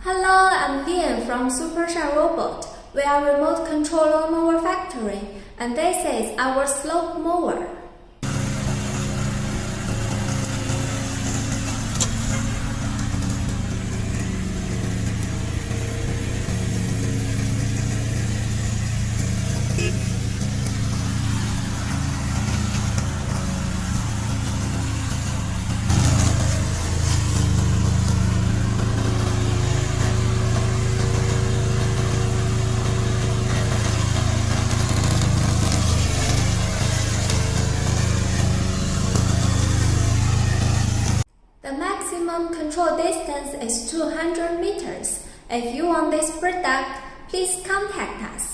Hello, I'm Lian from SUPERSHINE Robot. We are remote control lawnmower factory, and this is our slope mower. The maximum control distance is 200 meters. If you want this product, please contact us.